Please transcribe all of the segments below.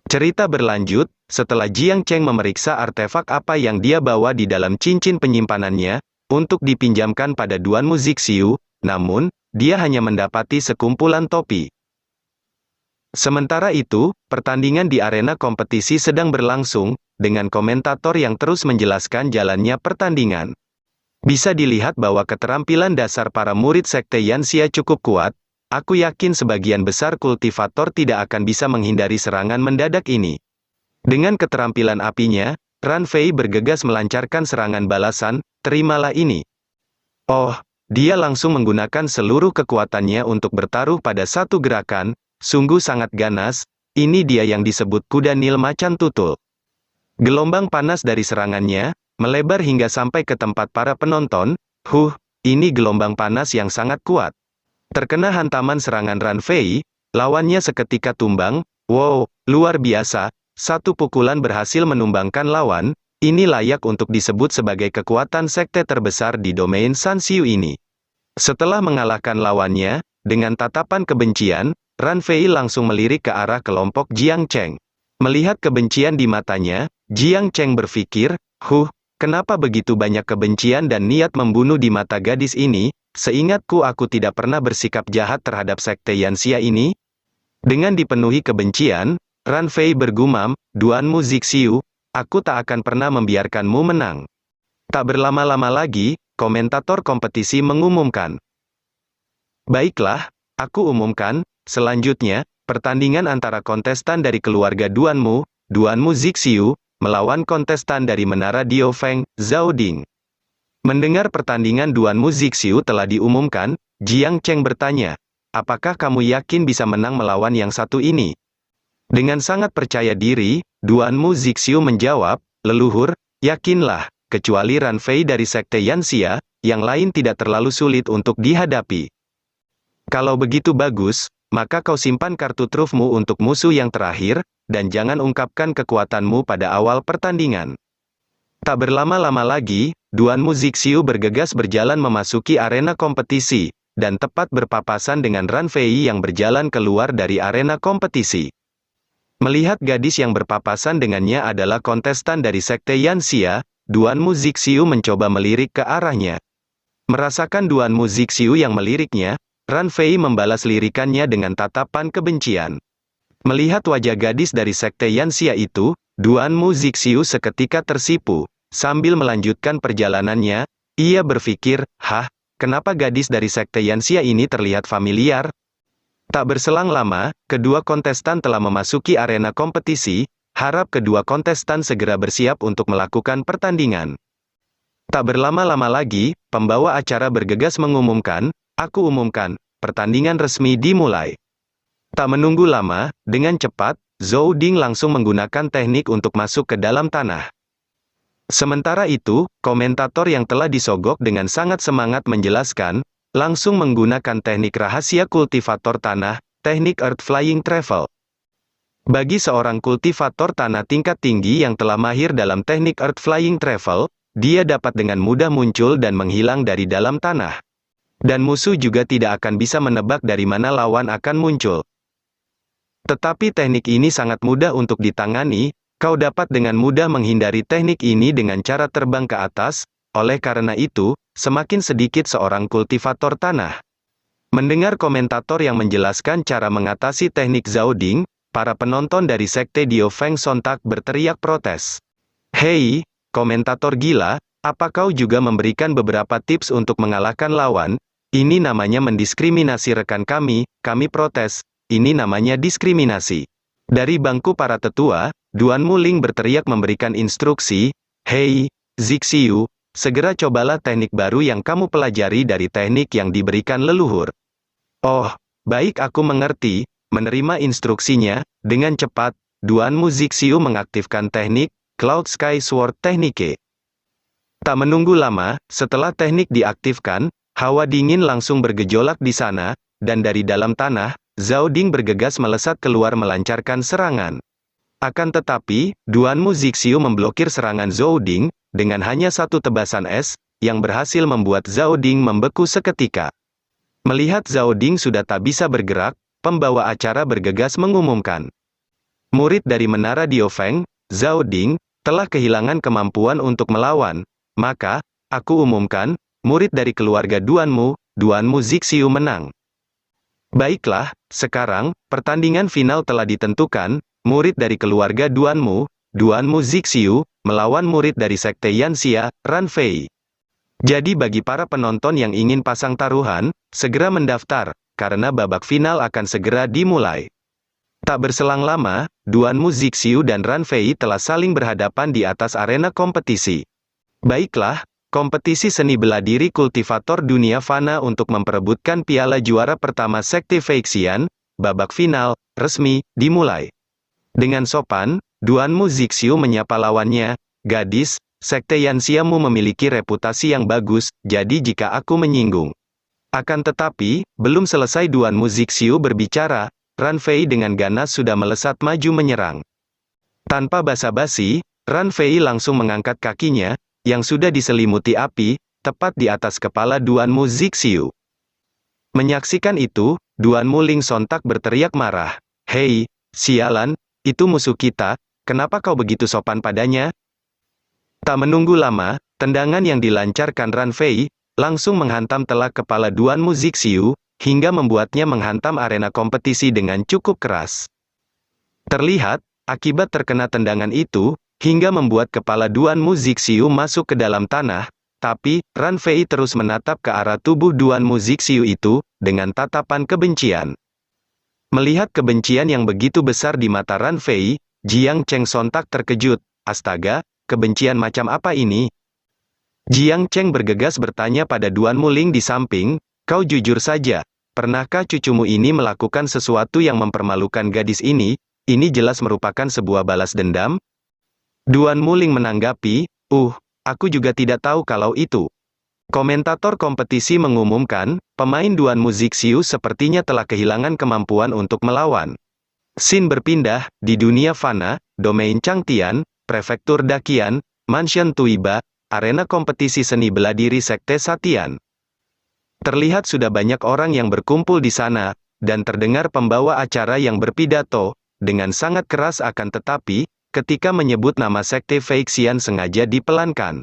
Cerita berlanjut, setelah Jiang Cheng memeriksa artefak apa yang dia bawa di dalam cincin penyimpanannya, untuk dipinjamkan pada Duanmu Zixiu, namun, dia hanya mendapati sekumpulan topi. Sementara itu, pertandingan di arena kompetisi sedang berlangsung, dengan komentator yang terus menjelaskan jalannya pertandingan. Bisa dilihat bahwa keterampilan dasar para murid Sekte Yanxia cukup kuat. Aku yakin sebagian besar kultivator tidak akan bisa menghindari serangan mendadak ini. Dengan keterampilan apinya, Ran Fei bergegas melancarkan serangan balasan, terimalah ini. Oh, dia langsung menggunakan seluruh kekuatannya untuk bertaruh pada satu gerakan, sungguh sangat ganas, ini dia yang disebut kuda Nil macan tutul. Gelombang panas dari serangannya, melebar hingga sampai ke tempat para penonton, ini gelombang panas yang sangat kuat. Terkena hantaman serangan Ran Fei, lawannya seketika tumbang, wow, luar biasa, satu pukulan berhasil menumbangkan lawan, ini layak untuk disebut sebagai kekuatan sekte terbesar di domain Sanxiu ini. Setelah mengalahkan lawannya, dengan tatapan kebencian, Ran Fei langsung melirik ke arah kelompok Jiang Cheng. Melihat kebencian di matanya, Jiang Cheng berpikir, kenapa begitu banyak kebencian dan niat membunuh di mata gadis ini? Seingatku aku tidak pernah bersikap jahat terhadap Sekte Yanxia ini. Dengan dipenuhi kebencian, Ran Fei bergumam, Duanmu Zixiu, aku tak akan pernah membiarkanmu menang. Tak berlama-lama lagi, komentator kompetisi mengumumkan. Baiklah, aku umumkan, selanjutnya, pertandingan antara kontestan dari keluarga Duanmu Zixiu, melawan kontestan dari Menara Diofeng, Zhao Ding. Mendengar pertandingan Duanmu Zixiu telah diumumkan, Jiang Cheng bertanya, apakah kamu yakin bisa menang melawan yang satu ini? Dengan sangat percaya diri, Duanmu Zixiu menjawab, leluhur, yakinlah, kecuali Ran Fei dari Sekte Yanxia, yang lain tidak terlalu sulit untuk dihadapi. Kalau begitu bagus, maka kau simpan kartu trufmu untuk musuh yang terakhir, dan jangan ungkapkan kekuatanmu pada awal pertandingan. Tak berlama-lama lagi, Duanmu Zixiu bergegas berjalan memasuki arena kompetisi, dan tepat berpapasan dengan Ran Fei yang berjalan keluar dari arena kompetisi. Melihat gadis yang berpapasan dengannya adalah kontestan dari Sekte Yanxia, Duanmu Zixiu mencoba melirik ke arahnya. Merasakan Duanmu Zixiu yang meliriknya, Ran Fei membalas lirikannya dengan tatapan kebencian. Melihat wajah gadis dari Sekte Yanxia itu, Duanmu Zixiu seketika tersipu. Sambil melanjutkan perjalanannya, ia berpikir, kenapa gadis dari Sekte Yanxia ini terlihat familiar? Tak berselang lama, kedua kontestan telah memasuki arena kompetisi, harap kedua kontestan segera bersiap untuk melakukan pertandingan. Tak berlama-lama lagi, pembawa acara bergegas mengumumkan, aku umumkan, pertandingan resmi dimulai. Tak menunggu lama, dengan cepat, Zhao Ding langsung menggunakan teknik untuk masuk ke dalam tanah. Sementara itu, komentator yang telah disogok dengan sangat semangat menjelaskan, langsung menggunakan teknik rahasia kultivator tanah, teknik Earth Flying Travel. Bagi seorang kultivator tanah tingkat tinggi yang telah mahir dalam teknik Earth Flying Travel, dia dapat dengan mudah muncul dan menghilang dari dalam tanah. Dan musuh juga tidak akan bisa menebak dari mana lawan akan muncul. Tetapi teknik ini sangat mudah untuk ditangani. Kau dapat dengan mudah menghindari teknik ini dengan cara terbang ke atas, oleh karena itu, semakin sedikit seorang kultivator tanah. Mendengar komentator yang menjelaskan cara mengatasi teknik Zhao Ding, para penonton dari Sekte Diofeng sontak berteriak protes. Hei, komentator gila, apa kau juga memberikan beberapa tips untuk mengalahkan lawan? Ini namanya mendiskriminasi rekan kami protes, ini namanya diskriminasi. Dari bangku para tetua, Duanmu Ling berteriak memberikan instruksi, hei, Zixiu, segera cobalah teknik baru yang kamu pelajari dari teknik yang diberikan leluhur. Oh, baik aku mengerti, menerima instruksinya, dengan cepat, Duanmu Zixiu mengaktifkan teknik, Cloud Sky Sword Technique. Tak menunggu lama, setelah teknik diaktifkan, hawa dingin langsung bergejolak di sana, dan dari dalam tanah, Zhao Ding bergegas melesat keluar melancarkan serangan. Akan tetapi, Duanmu Zixiu memblokir serangan Zhao Ding, dengan hanya satu tebasan es, yang berhasil membuat Zhao Ding membeku seketika. Melihat Zhao Ding sudah tak bisa bergerak, pembawa acara bergegas mengumumkan. Murid dari Menara Diofeng, Zhao Ding, telah kehilangan kemampuan untuk melawan. Maka, aku umumkan, murid dari keluarga Duanmu, Duanmu Zixiu menang. Baiklah, sekarang, pertandingan final telah ditentukan, murid dari keluarga Duanmu, Duanmu Zixiu, melawan murid dari Sekte Yanxia, Ran Fei. Jadi bagi para penonton yang ingin pasang taruhan, segera mendaftar, karena babak final akan segera dimulai. Tak berselang lama, Duanmu Zixiu dan Ran Fei telah saling berhadapan di atas arena kompetisi. Baiklah, kompetisi seni bela diri kultivator dunia fana untuk memperebutkan piala juara pertama Sekte Feixian, babak final, resmi, dimulai. Dengan sopan, Duanmu Zixiu menyapa lawannya, "Gadis, Sekte Yanxiamu memiliki reputasi yang bagus, jadi jika aku menyinggung." Akan tetapi, belum selesai Duanmu Zixiu berbicara, Ran Fei dengan ganas sudah melesat maju menyerang. Tanpa basa-basi, Ran Fei langsung mengangkat kakinya, yang sudah diselimuti api, tepat di atas kepala Duanmu Zixiu. Menyaksikan itu, Duanmu Ling sontak berteriak marah. "Hei, sialan, itu musuh kita, kenapa kau begitu sopan padanya?" Tak menunggu lama, tendangan yang dilancarkan Ran Fei, langsung menghantam telak kepala Duanmu Zixiu, hingga membuatnya menghantam arena kompetisi dengan cukup keras. Terlihat, akibat terkena tendangan itu, hingga membuat kepala Duanmu Zixiu masuk ke dalam tanah, tapi, Ran Fei terus menatap ke arah tubuh Duanmu Zixiu itu, dengan tatapan kebencian. Melihat kebencian yang begitu besar di mata Ran Fei, Jiang Cheng sontak terkejut. "Astaga, kebencian macam apa ini?" Jiang Cheng bergegas bertanya pada Duanmu Ling di samping, "Kau jujur saja, pernahkah cucumu ini melakukan sesuatu yang mempermalukan gadis ini? Ini jelas merupakan sebuah balas dendam." Duanmu Ling menanggapi, aku juga tidak tahu kalau itu." Komentator kompetisi mengumumkan, pemain Duanmu Zixiu sepertinya telah kehilangan kemampuan untuk melawan. Scene berpindah, di dunia fana, domain Changtian, prefektur Daqian, Mansion Tuiba, arena kompetisi seni bela diri Sekte Satian. Terlihat sudah banyak orang yang berkumpul di sana, dan terdengar pembawa acara yang berpidato, dengan sangat keras akan tetapi, ketika menyebut nama Sekte Feixian sengaja dipelankan.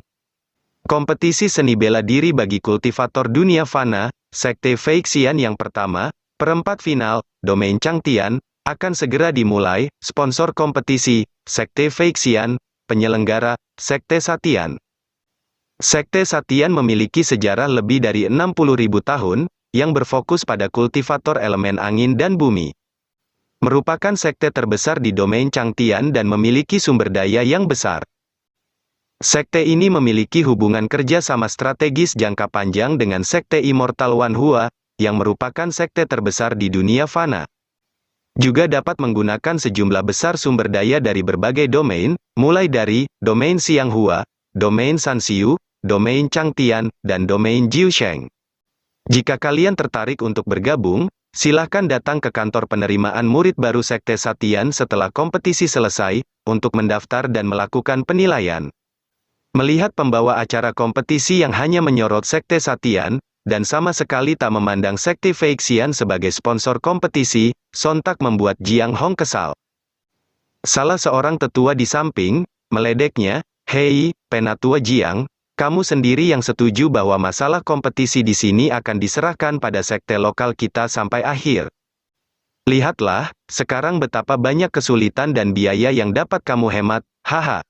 Kompetisi seni bela diri bagi kultivator dunia fana, Sekte Feixian yang pertama, perempat final, domain Changtian, akan segera dimulai. Sponsor kompetisi, Sekte Feixian, penyelenggara, Sekte Satian. Sekte Satian memiliki sejarah lebih dari 60.000 tahun, yang berfokus pada kultivator elemen angin dan bumi. Merupakan sekte terbesar di domain Changtian dan memiliki sumber daya yang besar. Sekte ini memiliki hubungan kerja sama strategis jangka panjang dengan Sekte Immortal Wanhua, yang merupakan sekte terbesar di dunia fana. Juga dapat menggunakan sejumlah besar sumber daya dari berbagai domain, mulai dari domain Xianghua, domain Sanxiu, domain Changtian, dan domain Jiusheng. Jika kalian tertarik untuk bergabung, silahkan datang ke kantor penerimaan murid baru Sekte Satian setelah kompetisi selesai, untuk mendaftar dan melakukan penilaian. Melihat pembawa acara kompetisi yang hanya menyorot Sekte Satian, dan sama sekali tak memandang Sekte Feixian sebagai sponsor kompetisi, sontak membuat Jiang Hong kesal. Salah seorang tetua di samping, meledeknya, "Hei, penatua Jiang, kamu sendiri yang setuju bahwa masalah kompetisi di sini akan diserahkan pada sekte lokal kita sampai akhir. Lihatlah, sekarang betapa banyak kesulitan dan biaya yang dapat kamu hemat, haha."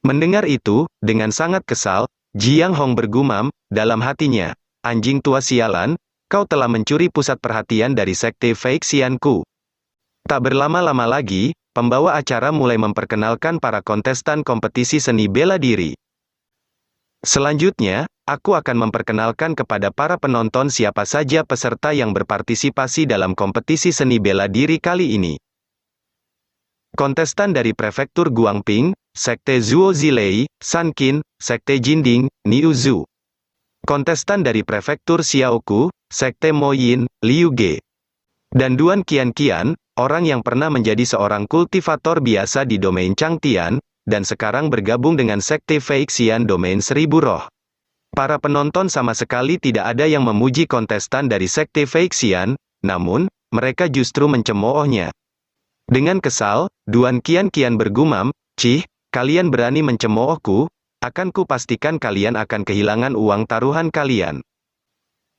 Mendengar itu, dengan sangat kesal, Jiang Hong bergumam, dalam hatinya, "Anjing tua sialan, kau telah mencuri pusat perhatian dari Sekte Feixianku." Tak berlama-lama lagi, pembawa acara mulai memperkenalkan para kontestan kompetisi seni bela diri. Selanjutnya, aku akan memperkenalkan kepada para penonton siapa saja peserta yang berpartisipasi dalam kompetisi seni bela diri kali ini. Kontestan dari prefektur Guangping, Sekte Zuo Zilei, Sanqin, Sekte Jinding, Niu Zhu. Kontestan dari prefektur Xiaoku, Sekte Moyin, Liu Ge. Dan Duan Qian, orang yang pernah menjadi seorang kultivator biasa di domain Changtian, dan sekarang bergabung dengan Sekte Feixian domain Seribu Roh. Para penonton sama sekali tidak ada yang memuji kontestan dari Sekte Feixian, namun, mereka justru mencemoohnya. Dengan kesal, Duan Qian bergumam, "Cih, kalian berani mencemoohku? Akan ku pastikan kalian akan kehilangan uang taruhan kalian."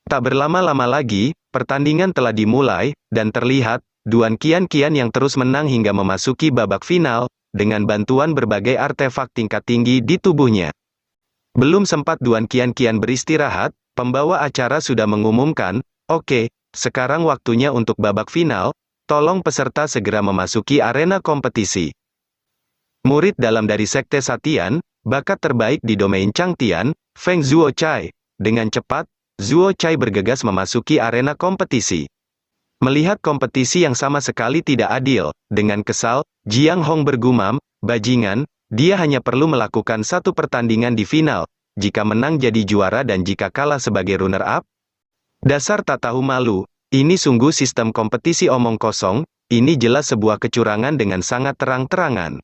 Tak berlama-lama lagi, pertandingan telah dimulai, dan terlihat, Duan Qian yang terus menang hingga memasuki babak final, dengan bantuan berbagai artefak tingkat tinggi di tubuhnya. Belum sempat Duan Qian beristirahat, pembawa acara sudah mengumumkan, "Oke, sekarang waktunya untuk babak final, tolong peserta segera memasuki arena kompetisi." Murid dalam dari Sekte Satian, bakat terbaik di domain Changtian, Feng Zhuochai. Dengan cepat, Zhuochai bergegas memasuki arena kompetisi. Melihat kompetisi yang sama sekali tidak adil, dengan kesal, Jiang Hong bergumam, "Bajingan, dia hanya perlu melakukan satu pertandingan di final. Jika menang jadi juara dan jika kalah sebagai runner-up? Dasar tak tahu malu, ini sungguh sistem kompetisi omong kosong, ini jelas sebuah kecurangan dengan sangat terang-terangan."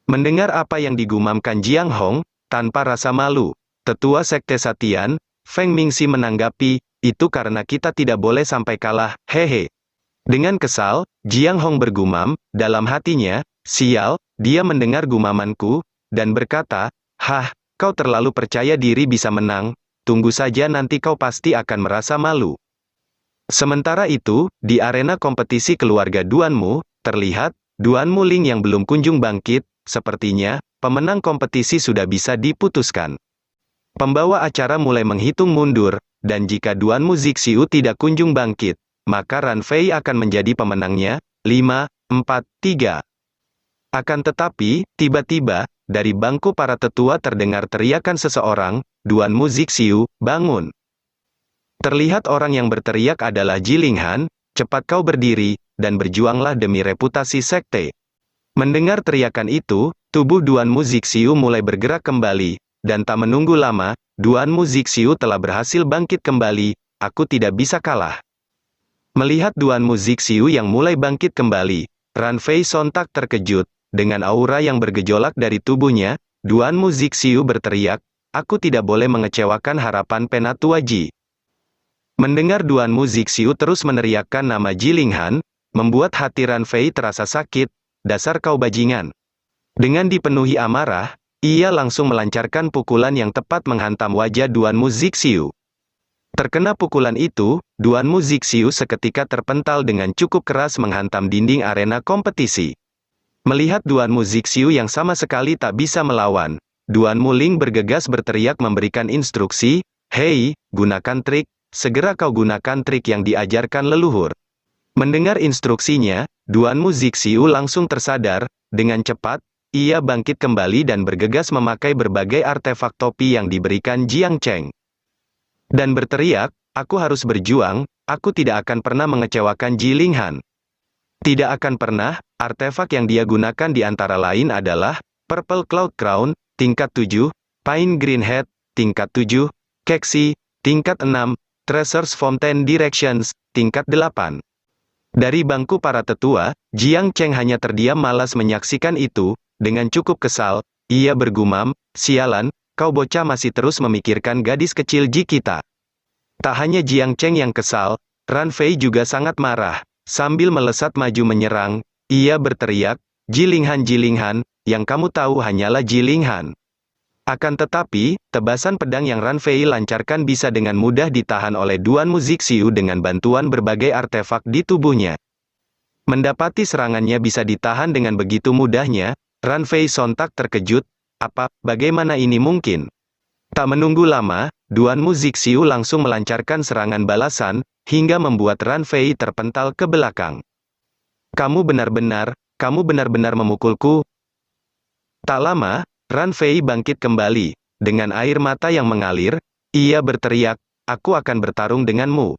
Mendengar apa yang digumamkan Jiang Hong, tanpa rasa malu, Tetua Sekte Satian, Feng Mingxi menanggapi, "Itu karena kita tidak boleh sampai kalah, hehe." Dengan kesal, Jiang Hong bergumam, dalam hatinya, "Sial, dia mendengar gumamanku," dan berkata, "Hah, kau terlalu percaya diri bisa menang, tunggu saja nanti kau pasti akan merasa malu." Sementara itu, di arena kompetisi keluarga Duanmu, terlihat, Duanmu Ling yang belum kunjung bangkit, sepertinya, pemenang kompetisi sudah bisa diputuskan. Pembawa acara mulai menghitung mundur, dan jika Duanmu Zixiu tidak kunjung bangkit, maka Ran Fei akan menjadi pemenangnya, 5, 4, 3. Akan tetapi, tiba-tiba, dari bangku para tetua terdengar teriakan seseorang, "Duanmu Zixiu, bangun." Terlihat orang yang berteriak adalah Jilinghan, "Cepat kau berdiri, dan berjuanglah demi reputasi sekte." Mendengar teriakan itu, tubuh Duanmu Zixiu mulai bergerak kembali, dan tak menunggu lama, Duanmu Zixiu telah berhasil bangkit kembali, "Aku tidak bisa kalah." Melihat Duanmu Zixiu yang mulai bangkit kembali, Ran Fei sontak terkejut, dengan aura yang bergejolak dari tubuhnya, Duanmu Zixiu berteriak, "Aku tidak boleh mengecewakan harapan Penatua Ji." Mendengar Duanmu Zixiu terus meneriakkan nama Jilinghan, membuat hati Ran Fei terasa sakit, "Dasar kau bajingan." Dengan dipenuhi amarah, ia langsung melancarkan pukulan yang tepat menghantam wajah Duanmu Zixiu. Terkena pukulan itu, Duanmu Zixiu seketika terpental dengan cukup keras menghantam dinding arena kompetisi. Melihat Duanmu Zixiu yang sama sekali tak bisa melawan, Duanmu Ling bergegas berteriak memberikan instruksi, "Hei, gunakan trik, segera kau gunakan trik yang diajarkan leluhur." Mendengar instruksinya, Duanmu Zixiu langsung tersadar, dengan cepat, ia bangkit kembali dan bergegas memakai berbagai artefak topi yang diberikan Jiang Cheng. Dan berteriak, "Aku harus berjuang, aku tidak akan pernah mengecewakan Jilinghan." Tidak akan pernah, artefak yang dia gunakan di antara lain adalah, Purple Cloud Crown, tingkat 7, Pine Green Head, tingkat 7, Kexi, tingkat 6, Treasures Fountain Directions, tingkat 8. Dari bangku para tetua, Jiang Cheng hanya terdiam malas menyaksikan itu. Dengan cukup kesal, ia bergumam, "Sialan, kau bocah masih terus memikirkan gadis kecil Ji kita." Tak hanya Jiang Cheng yang kesal, Ran Fei juga sangat marah. Sambil melesat maju menyerang, ia berteriak, Jilinghan, yang kamu tahu hanyalah Jilinghan." Akan tetapi, tebasan pedang yang Ran Fei lancarkan bisa dengan mudah ditahan oleh Duanmu Zixiu dengan bantuan berbagai artefak di tubuhnya. Mendapati serangannya bisa ditahan dengan begitu mudahnya, Ran Fei sontak terkejut, bagaimana ini mungkin? Tak menunggu lama, Duanmu Zixiu langsung melancarkan serangan balasan, hingga membuat Ran Fei terpental ke belakang. Kamu benar-benar memukulku?" Tak lama, Ran Fei bangkit kembali. Dengan air mata yang mengalir, ia berteriak, "Aku akan bertarung denganmu."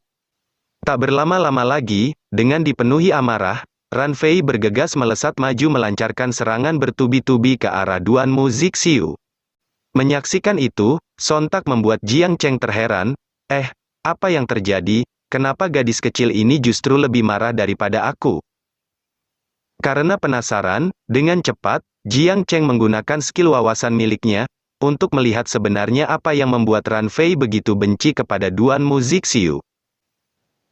Tak berlama-lama lagi, dengan dipenuhi amarah, Ran Fei bergegas melesat maju melancarkan serangan bertubi-tubi ke arah Duanmu Zixiu. Menyaksikan itu, sontak membuat Jiang Cheng terheran, apa yang terjadi? Kenapa gadis kecil ini justru lebih marah daripada aku?" Karena penasaran, dengan cepat, Jiang Cheng menggunakan skill wawasan miliknya, untuk melihat sebenarnya apa yang membuat Ran Fei begitu benci kepada Duanmu Zixiu.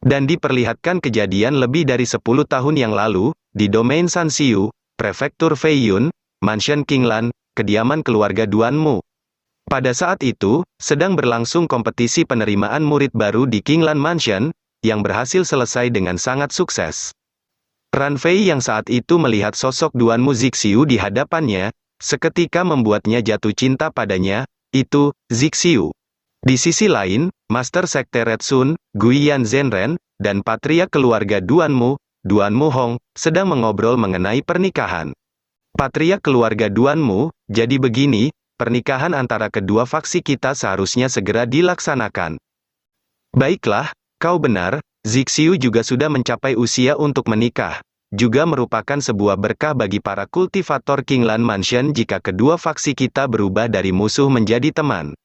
Dan diperlihatkan kejadian lebih dari 10 tahun yang lalu, di domain Sanxiu, prefektur Feiyun, Mansion Qinglan, kediaman keluarga Duanmu. Pada saat itu, sedang berlangsung kompetisi penerimaan murid baru di Qinglan Mansion, yang berhasil selesai dengan sangat sukses. Ran Fei yang saat itu melihat sosok Duanmu Zixiu di hadapannya, seketika membuatnya jatuh cinta padanya, itu, Zixiu. Di sisi lain, Master Sekte Red Sun, Guiyan Zhenren, dan Patria keluarga Duanmu, Duanmu Hong, sedang mengobrol mengenai pernikahan. Patria keluarga Duanmu, jadi begini, pernikahan antara kedua faksi kita seharusnya segera dilaksanakan. Baiklah, kau benar, Zixiu juga sudah mencapai usia untuk menikah. Juga merupakan sebuah berkah bagi para kultivator Qinglan Mansion jika kedua faksi kita berubah dari musuh menjadi teman.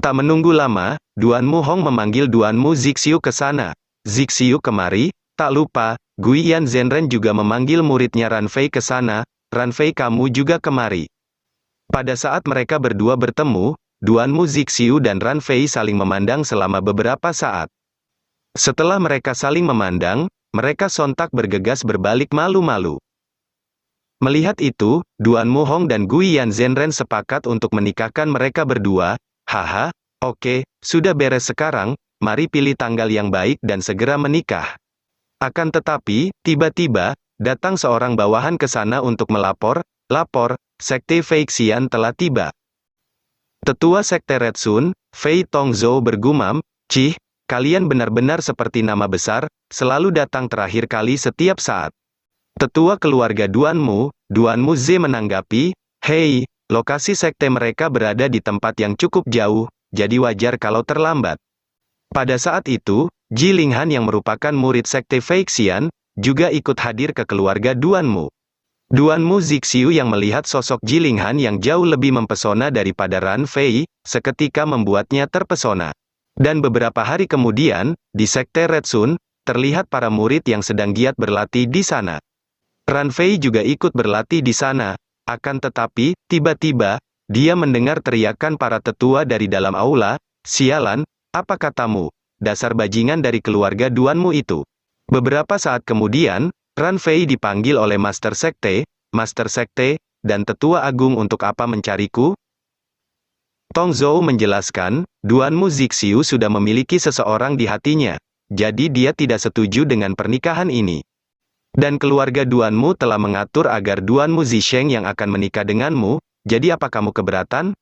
Tak menunggu lama, Duanmu Hong memanggil Duanmu Zixiu ke sana. Zixiu kemari, tak lupa, Guiyan Zhenren juga memanggil muridnya Ran Fei ke sana. Ran Fei kamu juga kemari. Pada saat mereka berdua bertemu, Duanmu Zixiu dan Ran Fei saling memandang selama beberapa saat. Setelah mereka saling memandang, mereka sontak bergegas berbalik malu-malu. Melihat itu, Duanmu Hong dan Guiyan Zhenren sepakat untuk menikahkan mereka berdua. Haha, oke, sudah beres sekarang, mari pilih tanggal yang baik dan segera menikah. Akan tetapi, tiba-tiba, datang seorang bawahan ke sana untuk melapor, Sekte Feixian telah tiba. Tetua Sekte Red Sun, Fei Tongzhou bergumam, Cih, kalian benar-benar seperti nama besar, selalu datang terakhir kali setiap saat. Tetua keluarga Duanmu, Duanmu Ze menanggapi, hei, lokasi sekte mereka berada di tempat yang cukup jauh, jadi wajar kalau terlambat. Pada saat itu, Ji Linghan yang merupakan murid Sekte Feixian, juga ikut hadir ke keluarga Duanmu. Duanmu Zixiu yang melihat sosok Ji Linghan yang jauh lebih mempesona daripada Ran Fei, seketika membuatnya terpesona. Dan beberapa hari kemudian, di Sekte Red Sun, terlihat para murid yang sedang giat berlatih di sana. Ran Fei juga ikut berlatih di sana. Akan tetapi, tiba-tiba, dia mendengar teriakan para tetua dari dalam aula, sialan, apa katamu, dasar bajingan dari keluarga Duanmu itu. Beberapa saat kemudian, Ran Fei dipanggil oleh Master Sekte, dan Tetua Agung untuk apa mencariku? Tongzhou menjelaskan, Duanmu Zixiu sudah memiliki seseorang di hatinya, jadi dia tidak setuju dengan pernikahan ini. Dan keluarga Duanmu telah mengatur agar Duanmu Zisheng yang akan menikah denganmu, jadi apa kamu keberatan?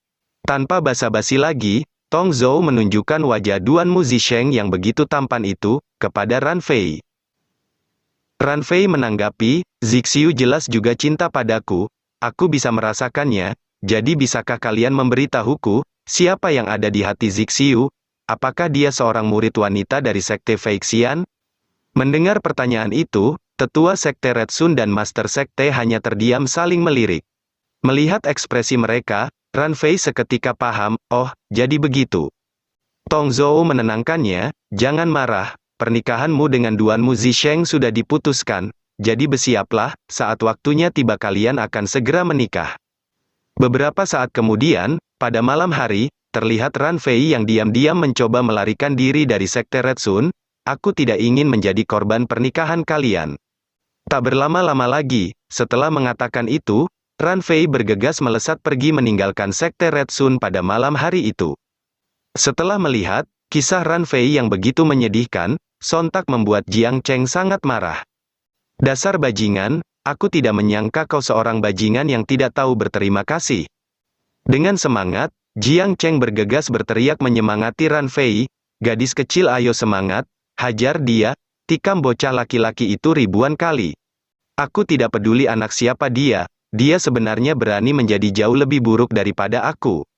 Tanpa basa-basi lagi, Tongzhou menunjukkan wajah Duanmu Zisheng yang begitu tampan itu, kepada Ran Fei. Ran Fei menanggapi, Zixiu jelas juga cinta padaku, aku bisa merasakannya, jadi bisakah kalian memberitahuku, siapa yang ada di hati Zixiu? Apakah dia seorang murid wanita dari Sekte Feixian? Mendengar pertanyaan itu, Tetua Sekte Red Sun dan Master Sekte hanya terdiam saling melirik. Melihat ekspresi mereka, Ran Fei seketika paham, oh, jadi begitu. Tongzhou menenangkannya, jangan marah, pernikahanmu dengan Duanmu Zisheng sudah diputuskan, jadi bersiaplah, saat waktunya tiba kalian akan segera menikah. Beberapa saat kemudian, pada malam hari, terlihat Ran Fei yang diam-diam mencoba melarikan diri dari Sekte Red Sun, aku tidak ingin menjadi korban pernikahan kalian. Tak berlama-lama lagi, setelah mengatakan itu, Ran Fei bergegas melesat pergi meninggalkan Sekte Red Sun pada malam hari itu. Setelah melihat kisah Ran Fei yang begitu menyedihkan, sontak membuat Jiang Cheng sangat marah. Dasar bajingan, aku tidak menyangka kau seorang bajingan yang tidak tahu berterima kasih. Dengan semangat, Jiang Cheng bergegas berteriak menyemangati Ran Fei, gadis kecil ayo semangat, hajar dia, tikam bocah laki-laki itu ribuan kali. Aku tidak peduli anak siapa dia sebenarnya berani menjadi jauh lebih buruk daripada aku.